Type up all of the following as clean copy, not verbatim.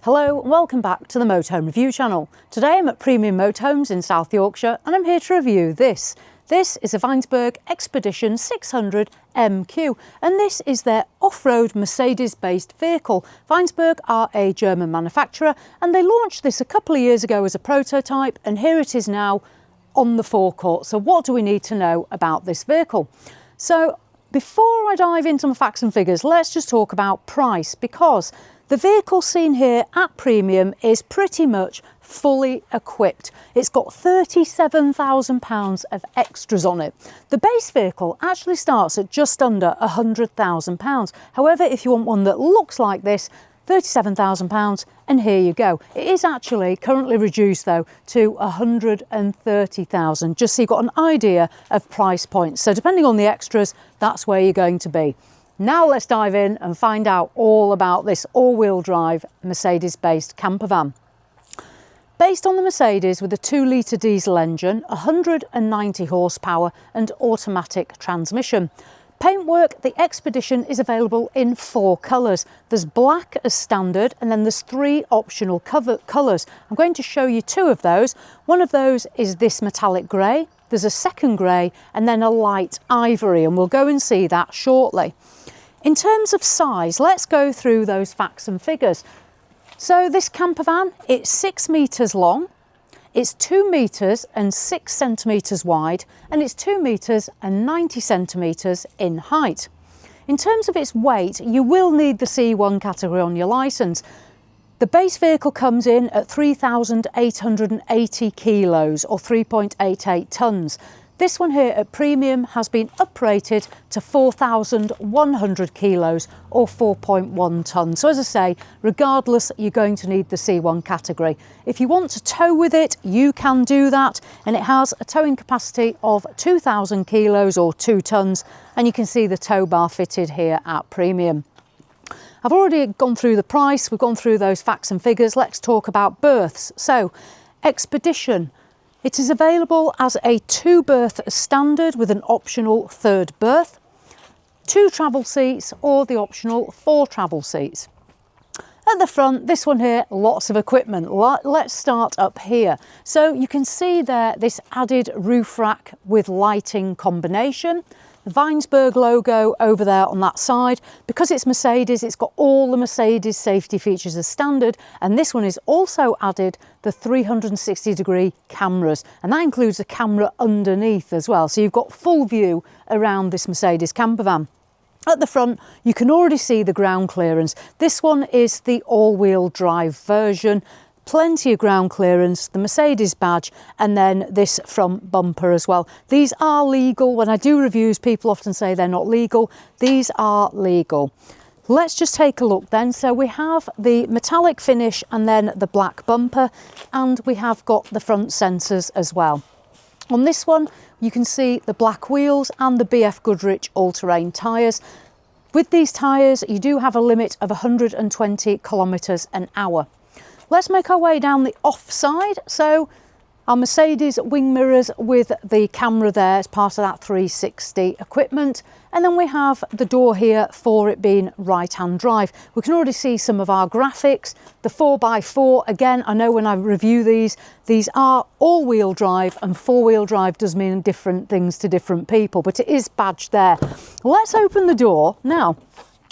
Hello and welcome back to the Motorhome Review channel. Today I'm at Premium Motorhomes in South Yorkshire and I'm here to review this. This is a Weinsberg X-Pedition 600 MQ and this is their off-road Mercedes-based vehicle. Weinsberg are a German manufacturer and they launched this a couple of years ago as a prototype and here it is now on the forecourt. So what do we need to know about this vehicle? So before I dive into my facts and figures, let's just talk about price, because the vehicle seen here at Premium is pretty much fully equipped. It's got £37,000 of extras on it. The base vehicle actually starts at just under £100,000. However, if you want one that looks like this, £37,000 and here you go. It is actually currently reduced though to £130,000, just so you've got an idea of price points. So depending on the extras, that's where you're going to be. Now let's dive in and find out all about this all-wheel drive Mercedes-based campervan. Based on the Mercedes with a 2-litre diesel engine, 190 horsepower and automatic transmission. Paintwork, the X-Pedition is available in 4 colours. There's black as standard and then there's 3 optional colours. I'm going to show you 2 of those. One of those is this metallic grey, there's a second grey and then a light ivory, and we'll go and see that shortly. In terms of size, let's go through those facts and figures. So this campervan, it's 6 metres long, it's 2 metres and 6 centimetres wide, and it's 2 metres and 90 centimetres in height. In terms of its weight, you will need the C1 category on your licence. The base vehicle comes in at 3,880 kilos or 3.88 tonnes. This one here at Premium has been uprated to 4,100 kilos or 4.1 tonnes. So as I say, regardless, you're going to need the C1 category. If you want to tow with it, you can do that. And it has a towing capacity of 2,000 kilos or 2 tonnes. And you can see the tow bar fitted here at Premium. I've already gone through the price. We've gone through those facts and figures. Let's talk about berths. So X-Pedition. It is available as a 2-berth standard with an optional 3rd berth, 2 travel seats or the optional 4 travel seats. At the front, this one here, lots of equipment. Let's start up here. So you can see there this added roof rack with lighting combination. The Weinsberg logo over there on that side. Because it's Mercedes, it's got all the Mercedes safety features as standard, and this one is also added the 360-degree cameras, and that includes a camera underneath as well, so you've got full view around this Mercedes campervan. At the front, you can already see the ground clearance. This one is the all-wheel drive version. Plenty of ground clearance, the Mercedes badge, and then this front bumper as well. These are legal. When I do reviews, people often say they're not legal. These are legal. Let's just take a look then. So we have the metallic finish and then the black bumper, and we have got the front sensors as well. On this one, you can see the black wheels and the BF Goodrich all-terrain tyres. With these tyres, you do have a limit of 120 kilometres an hour. Let's make our way down the off side. So our Mercedes wing mirrors with the camera there as part of that 360 equipment. And then we have the door here for it being right-hand drive. We can already see some of our graphics. The 4x4, again, I know when I review these are all-wheel drive, and 4-wheel drive does mean different things to different people, but it is badged there. Let's open the door. Now,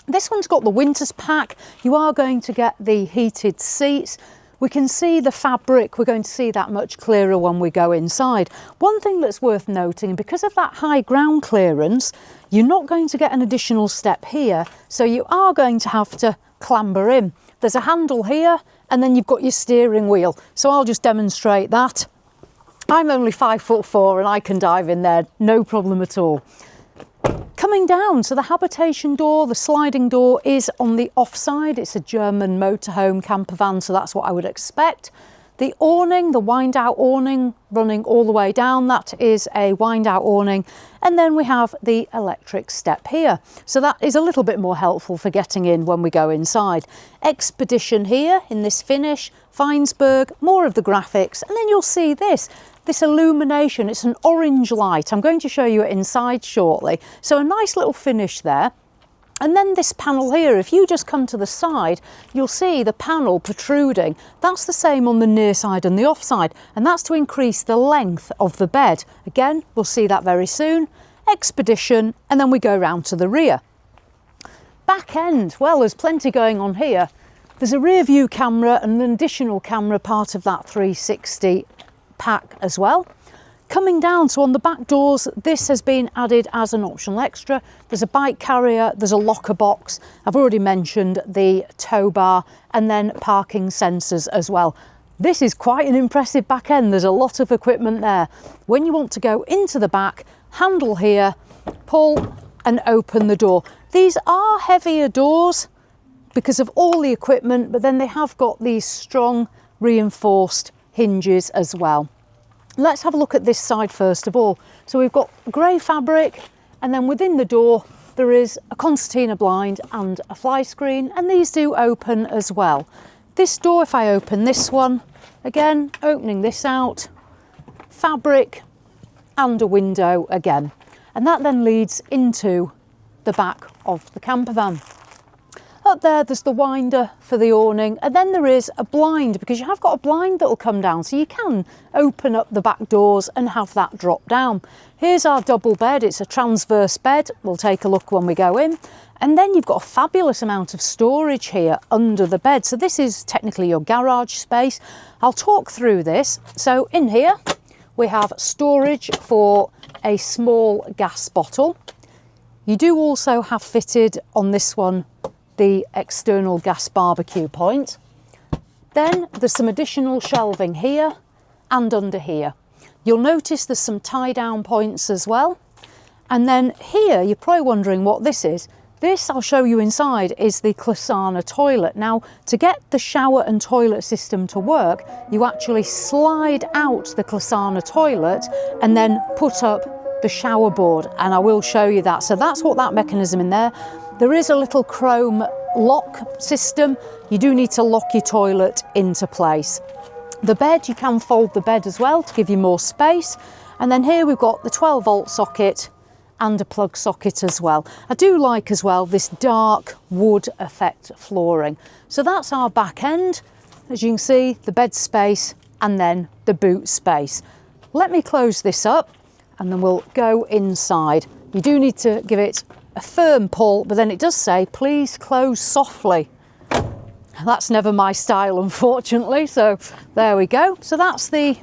this one's got the winter's pack. You are going to get the heated seats. We can see the fabric. We're going to see that much clearer when we go inside. One thing that's worth noting, because of that high ground clearance, you're not going to get an additional step here. So you are going to have to clamber in. There's a handle here and then you've got your steering wheel. So I'll just demonstrate that. I'm only 5'4" and I can dive in there, no problem at all. Coming down, so the habitation door, the sliding door is on the offside. It's a German motorhome campervan, so that's what I would expect. The awning, the wind-out awning running all the way down, that is a wind-out awning. And then we have the electric step here. So that is a little bit more helpful for getting in when we go inside. X-Pedition here in this finish, Weinsberg, more of the graphics, and then you'll see this illumination. It's an orange light. I'm going to show you it inside shortly. So a nice little finish there. And then this panel here, if you just come to the side, you'll see the panel protruding. That's the same on the near side and the off side, and that's to increase the length of the bed. Again, we'll see that very soon. X-Pedition, and then we go round to the rear. Back end, well, there's plenty going on here. There's a rear view camera and an additional camera, part of that 360 pack as well. Coming down, so on the back doors, this has been added as an optional extra. There's a bike carrier, there's a locker box. I've already mentioned the tow bar, and then parking sensors as well. This is quite an impressive back end. There's a lot of equipment there. When you want to go into the back, handle here, pull and open the door. These are heavier doors because of all the equipment, but then they have got these strong reinforced hinges as well. Let's have a look at this side first of all. So we've got grey fabric, and then within the door there is a concertina blind and a fly screen, and these do open as well. This door, if I open this one, again opening this out, fabric and a window again, and that then leads into the back of the camper van. Up there's the winder for the awning, and then there is a blind, because you have got a blind that will come down, so you can open up the back doors and have that drop down. Here's our double bed. It's a transverse bed. We'll take a look when we go in. And then you've got a fabulous amount of storage here under the bed. So this is technically your garage space. I'll talk through this. So in here we have storage for a small gas bottle. You do also have fitted on this one the external gas barbecue point. Then there's some additional shelving here and under here. You'll notice there's some tie down points as well. And then here, you're probably wondering what this is. This, I'll show you inside, is the Clasana toilet. Now, to get the shower and toilet system to work, you actually slide out the Clasana toilet and then put up the shower board, and I will show you that. So that's what that mechanism in there. There is a little chrome lock system. You do need to lock your toilet into place. The bed, you can fold the bed as well to give you more space. And then here we've got the 12-volt socket and a plug socket as well. I do like as well this dark wood effect flooring. So that's our back end. As you can see, the bed space and then the boot space. Let me close this up and then we'll go inside. You do need to give it a firm pull, but then it does say, please close softly. That's never my style, unfortunately. So there we go. So that's the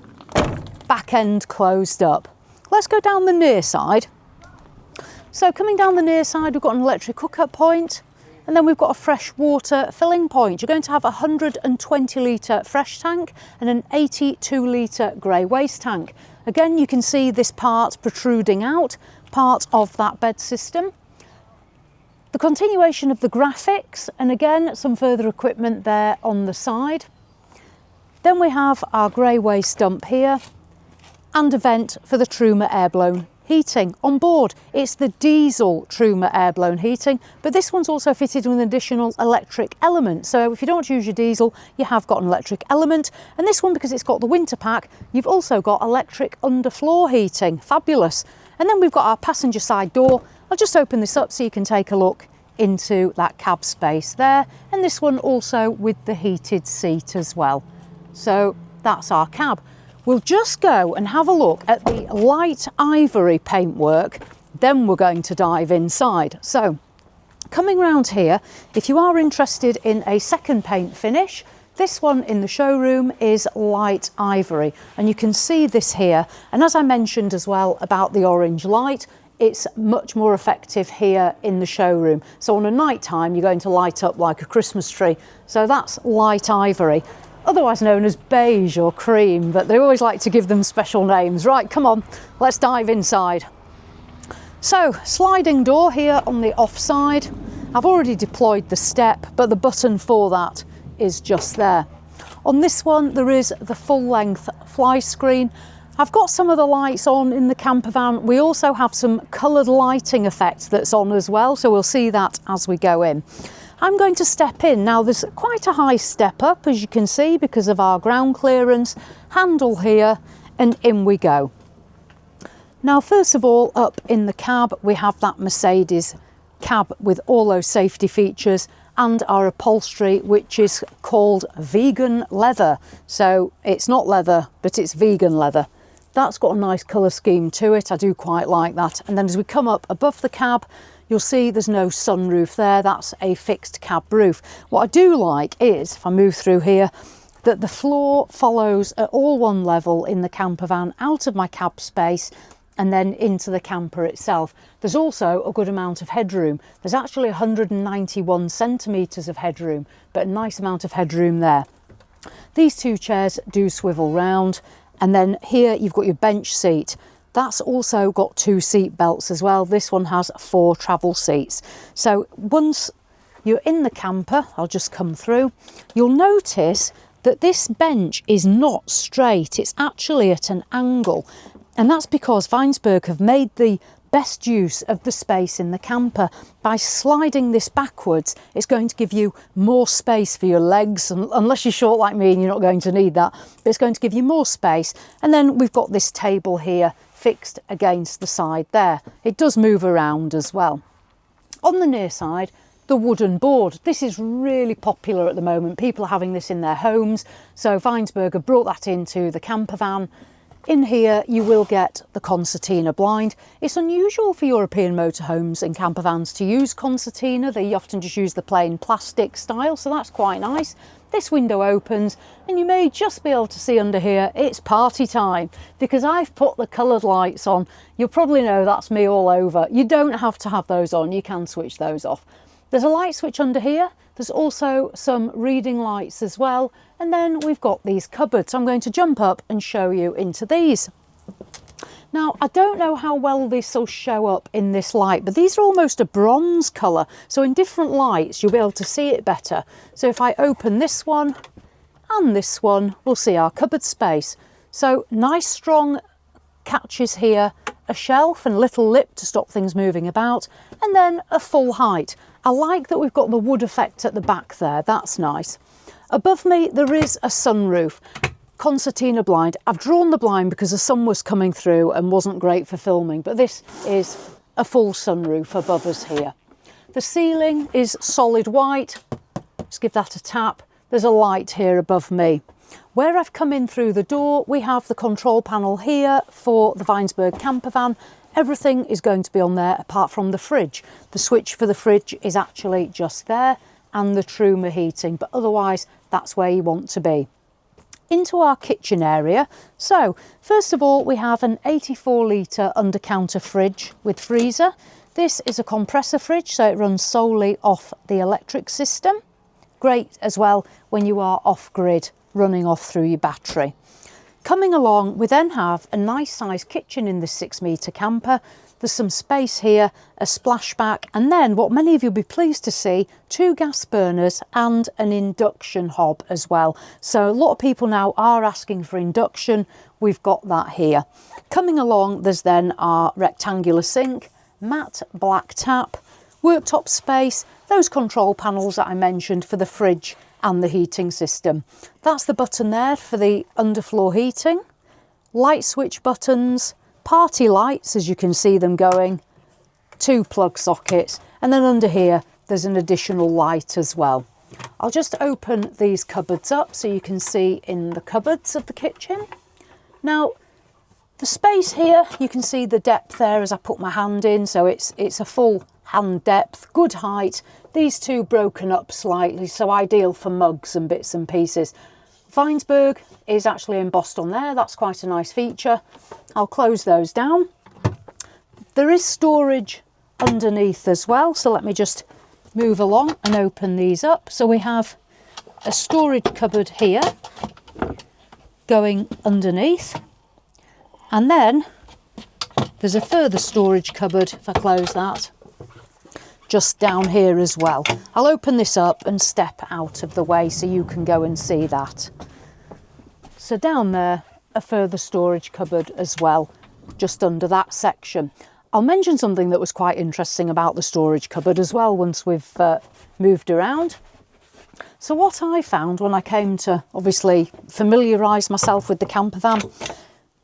back end closed up. Let's go down the near side. So coming down the near side, we've got an electric hookup point, and then we've got a fresh water filling point. You're going to have a 120 litre fresh tank and an 82 litre grey waste tank. Again, you can see this part protruding out, part of that bed system. The continuation of the graphics, and again, some further equipment there on the side. Then we have our grey waste dump here and a vent for the Truma air-blown heating on board. It's the diesel Truma air-blown heating, but this one's also fitted with an additional electric element. So if you don't use your diesel, you have got an electric element. And this one, because it's got the winter pack, you've also got electric underfloor heating. Fabulous. And then we've got our passenger side door. I'll just open this up so you can take a look into that cab space there. And this one also with the heated seat as well. So that's our cab. We'll just go and have a look at the light ivory paintwork, then we're going to dive inside. So coming round here, if you are interested in a second paint finish, this one in the showroom is light ivory, and you can see this here. And as I mentioned as well about the orange light, it's much more effective here in the showroom. So on a night time, you're going to light up like a Christmas tree. So that's light ivory, otherwise known as beige or cream, but they always like to give them special names. Right, come on, let's dive inside. So, sliding door here on the off side. I've already deployed the step, but the button for that is just there. On this one, there is the full length fly screen. I've got some of the lights on in the camper van. We also have some coloured lighting effect that's on as well, so we'll see that as we go in. I'm going to step in. Now there's quite a high step up, as you can see, because of our ground clearance. Handle here and in we go. Now first of all, up in the cab we have that Mercedes cab with all those safety features and our upholstery, which is called vegan leather. So it's not leather, but it's vegan leather. That's got a nice colour scheme to it. I do quite like that. And then as we come up above the cab, you'll see there's no sunroof there. That's a fixed cab roof. What I do like is, if I move through here, that the floor follows at all one level in the camper van out of my cab space and then into the camper itself. There's also a good amount of headroom. There's actually 191 centimetres of headroom, but a nice amount of headroom there. These two chairs do swivel round, and then here you've got your bench seat. That's also got 2 seat belts as well. This one has 4 travel seats. So once you're in the camper, I'll just come through, you'll notice that this bench is not straight. It's actually at an angle. And that's because Weinsberg have made the best use of the space in the camper. By sliding this backwards, it's going to give you more space for your legs, unless you're short like me and you're not going to need that, but it's going to give you more space. And then we've got this table here fixed against the side there. It does move around as well. On the near side, the wooden board. This is really popular at the moment. People are having this in their homes. So Weinsberg have brought that into the camper van. In here you will get the concertina blind. It's unusual for European motorhomes and camper vans to use concertina. They often just use the plain plastic style, so that's quite nice. This window opens and you may just be able to see under here it's party time, because I've put the coloured lights on. You'll probably know that's me all over. You don't have to have those on, you can switch those off. There's a light switch under here. There's also some reading lights as well. And then we've got these cupboards. I'm going to jump up and show you into these. Now, I don't know how well this will show up in this light, but these are almost a bronze colour. So in different lights, you'll be able to see it better. So if I open this one and this one, we'll see our cupboard space. So nice strong catches here, a shelf and a little lip to stop things moving about, and then a full height. I like that we've got the wood effect at the back there, that's nice. Above me there is a sunroof, concertina blind. I've drawn the blind because the sun was coming through and wasn't great for filming, but this is a full sunroof above us here. The ceiling is solid white, just give that a tap. There's a light here above me. Where I've come in through the door, we have the control panel here for the Weinsberg camper van. Everything is going to be on there apart from the fridge. The switch for the fridge is actually just there, and the Truma heating, but otherwise that's where you want to be. Into our kitchen area. So first of all, we have an 84 litre under counter fridge with freezer. This is a compressor fridge, so it runs solely off the electric system. Great as well when you are off grid, running off through your battery. Coming along, we then have a nice sized kitchen in this 6 metre camper. There's some space here, a splashback, and then what many of you will be pleased to see, 2 gas burners and an induction hob as well. So a lot of people now are asking for induction. We've got that here. Coming along, there's then our rectangular sink, matte black tap, worktop space, those control panels that I mentioned for the fridge and the heating system. That's the button there for the underfloor heating. Light switch buttons, party lights as you can see them going, 2 plug sockets, and then under here there's an additional light as well. I'll just open these cupboards up so you can see in the cupboards of the kitchen. Now the space here, you can see the depth there as I put my hand in, so it's a full hand depth, good height. These 2 broken up slightly, so ideal for mugs and bits and pieces. Weinsberg is actually embossed on there. That's quite a nice feature. I'll close those down. There is storage underneath as well, so let me just move along and open these up. So we have a storage cupboard here going underneath, and then there's a further storage cupboard, if I close that, just down here as well. I'll open this up and step out of the way so you can go and see that. So down there, a further storage cupboard as well, just under that section. I'll mention something that was quite interesting about the storage cupboard as well once we've moved around. So what I found when I came to obviously familiarise myself with the camper van,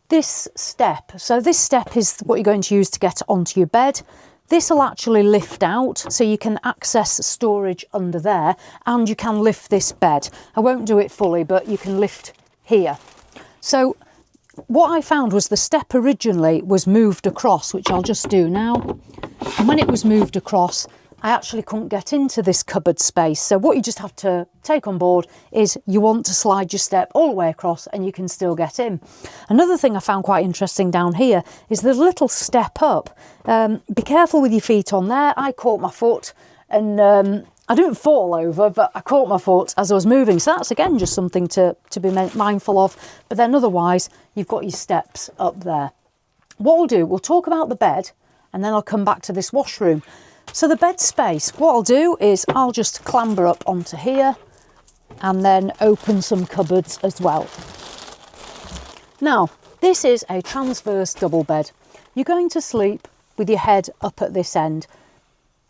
this step. So this step is what you're going to use to get onto your bed. This will actually lift out, so you can access storage under there, and you can lift this bed. I won't do it fully, but you can lift here. So what I found was the step originally was moved across, which I'll just do now. And when it was moved across, I actually couldn't get into this cupboard space. So what you just have to take on board is you want to slide your step all the way across and you can still get in. Another thing I found quite interesting down here is there's a little step up. Be careful with your feet on there. I caught my foot and I didn't fall over, but I caught my foot as I was moving. So that's again just something to be mindful of. But then otherwise, you've got your steps up there. What we'll do, we'll talk about the bed and then I'll come back to this washroom. So the bed space, what I'll do is I'll just clamber up onto here and then open some cupboards as well. Now, this is a transverse double bed. You're going to sleep with your head up at this end.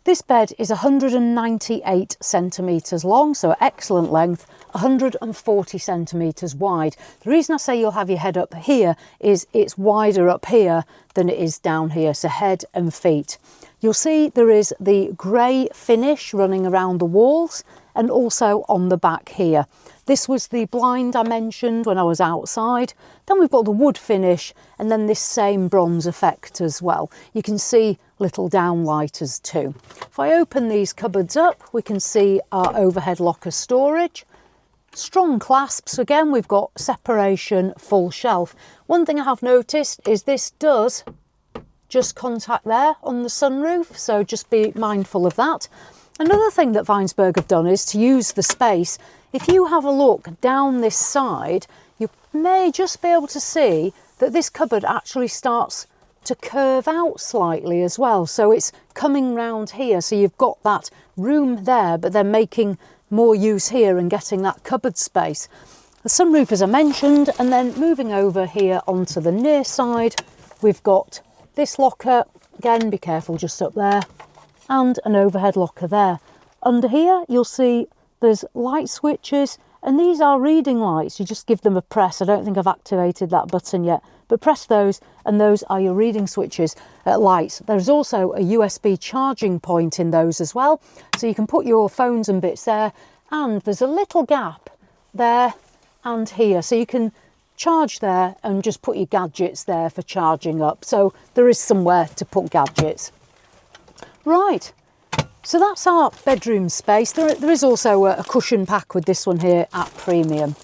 This bed is 198 centimetres long, so excellent length, 140 centimetres wide. The reason I say you'll have your head up here is it's wider up here than it is down here, so head and feet. You'll see there is the grey finish running around the walls and also on the back here. This was the blind I mentioned when I was outside. Then we've got the wood finish and then this same bronze effect as well. You can see little downlighters too. If I open these cupboards up, we can see our overhead locker storage. Strong clasps, again we've got separation, full shelf. One thing I have noticed is this does just contact there on the sunroof, so just be mindful of that. Another thing that Weinsberg have done is to use the space. If you have a look down this side, you may just be able to see that this cupboard actually starts to curve out slightly as well. So it's coming round here, so you've got that room there, but then making more use here and getting that cupboard space. The sunroof, as I mentioned, and then moving over here onto the near side, we've got this locker, again, be careful just up there, and an overhead locker there. Under here, you'll see there's light switches, and these are reading lights. You just give them a press. I don't think I've activated that button yet, but press those, and those are your reading switches lights. There's also a USB charging point in those as well, so you can put your phones and bits there, and there's a little gap there and here, so you can charge there and just put your gadgets there for charging up. So there is somewhere to put gadgets. Right, so that's our bedroom space. There is also a cushion pack with this one here at premium.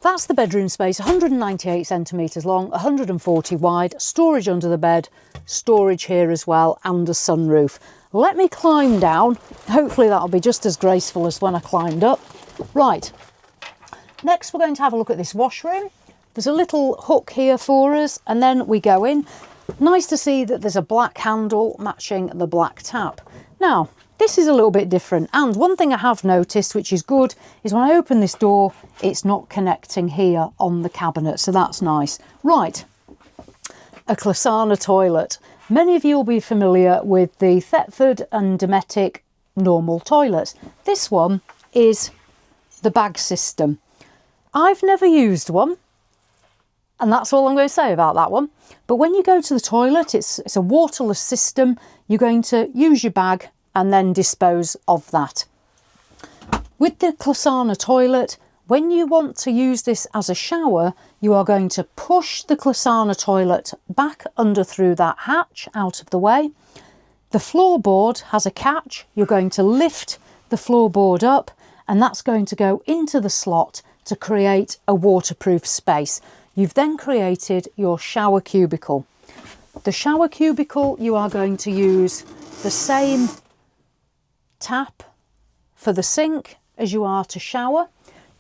That's the bedroom space, 198 centimetres long, 140 wide, storage under the bed, storage here as well, and a sunroof. Let me climb down. Hopefully that'll be just as graceful as when I climbed up. Right, next we're going to have a look at this washroom. There's a little hook here for us, and then we go in. Nice to see that there's a black handle matching the black tap. Now, this is a little bit different, and one thing I have noticed, which is good, is when I open this door, it's not connecting here on the cabinet, so that's nice. Right, a Clasana toilet. Many of you will be familiar with the Thetford and Dometic normal toilets. This one is the bag system. I've never used one, and that's all I'm going to say about that one. But when you go to the toilet, it's a waterless system. You're going to use your bag and then dispose of that. With the Clasana toilet, when you want to use this as a shower, you are going to push the Clasana toilet back under through that hatch out of the way. The floorboard has a catch. You're going to lift the floorboard up, and that's going to go into the slot to create a waterproof space. You've then created your shower cubicle. The shower cubicle, you are going to use the same tap for the sink as you are to shower.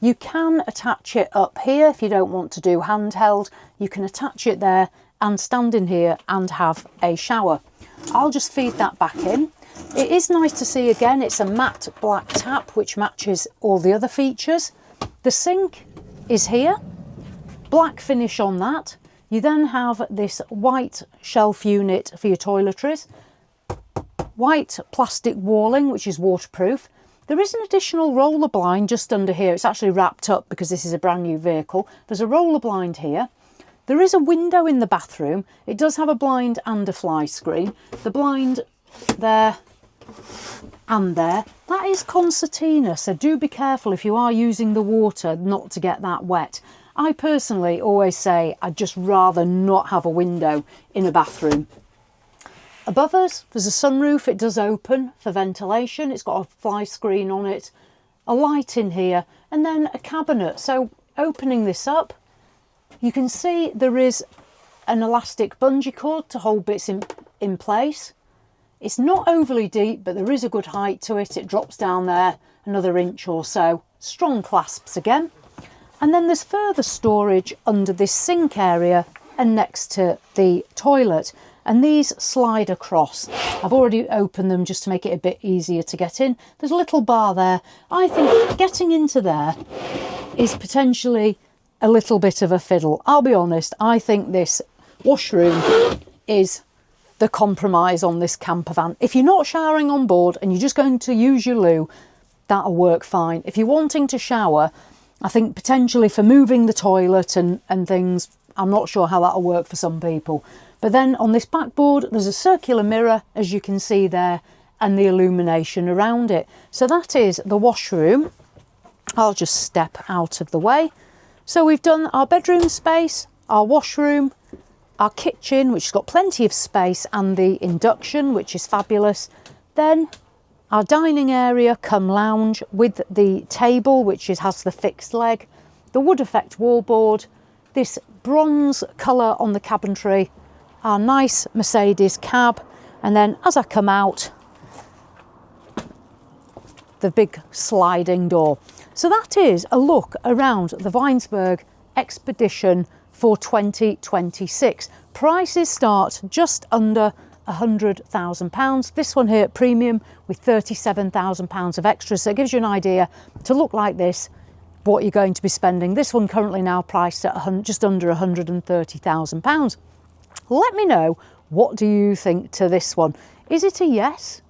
You can attach it up here if you don't want to do handheld. You can attach it there and stand in here and have a shower. I'll just feed that back in. It is nice to see, again, it's a matte black tap which matches all the other features. The sink is here, black finish on that. You then have this white shelf unit for your toiletries, white plastic walling which is waterproof. There is an additional roller blind just under here. It's actually wrapped up because this is a brand new vehicle. There's a roller blind here. There is a window in the bathroom. It does have a blind and a fly screen. The blind there and there. That is concertina, so do be careful if you are using the water not to get that wet. I personally always say I'd just rather not have a window in a bathroom. Above us, there's a sunroof. It does open for ventilation. It's got a fly screen on it, a light in here, and then a cabinet. So opening this up, you can see there is an elastic bungee cord to hold bits in place. It's not overly deep, but there is a good height to it. It drops down there another inch or so. Strong clasps again. And then there's further storage under this sink area and next to the toilet. And these slide across. I've already opened them just to make it a bit easier to get in. There's a little bar there. I think getting into there is potentially a little bit of a fiddle. I'll be honest, I think this washroom is the compromise on this camper van. If you're not showering on board and you're just going to use your loo, that'll work fine. If you're wanting to shower, I think potentially for moving the toilet and things, I'm not sure how that'll work for some people. But then on this backboard, there's a circular mirror, as you can see there, and the illumination around it. So that is the washroom. I'll just step out of the way. So we've done our bedroom space, our washroom, our kitchen, which has got plenty of space, and the induction, which is fabulous. Then our dining area come lounge with the table, which has the fixed leg, the wood effect wallboard, this bronze colour on the cabinetry, our nice Mercedes cab, and then as I come out, the big sliding door. So that is a look around the Weinsberg X-Pedition for 2026. Prices start just under £100,000. This one here at premium with £37,000 of extras. So it gives you an idea to look like this, what you're going to be spending. This one currently now priced at just under £130,000. Let me know, what do you think to this one? Is it a yes?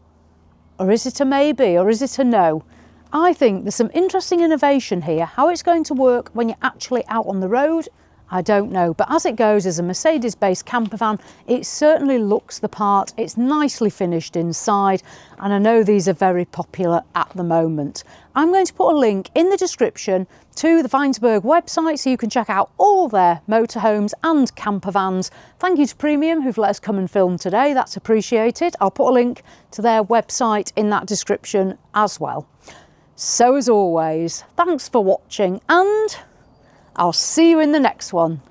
Or is it a maybe? Or is it a no? I think there's some interesting innovation here. How it's going to work when you're actually out on the road, I don't know. But as it goes, as a Mercedes-based camper van, it certainly looks the part. It's nicely finished inside. And I know these are very popular at the moment. I'm going to put a link in the description to the Weinsberg website so you can check out all their motorhomes and camper vans. Thank you to Premium who've let us come and film today. That's appreciated. I'll put a link to their website in that description as well. So as always, thanks for watching and I'll see you in the next one.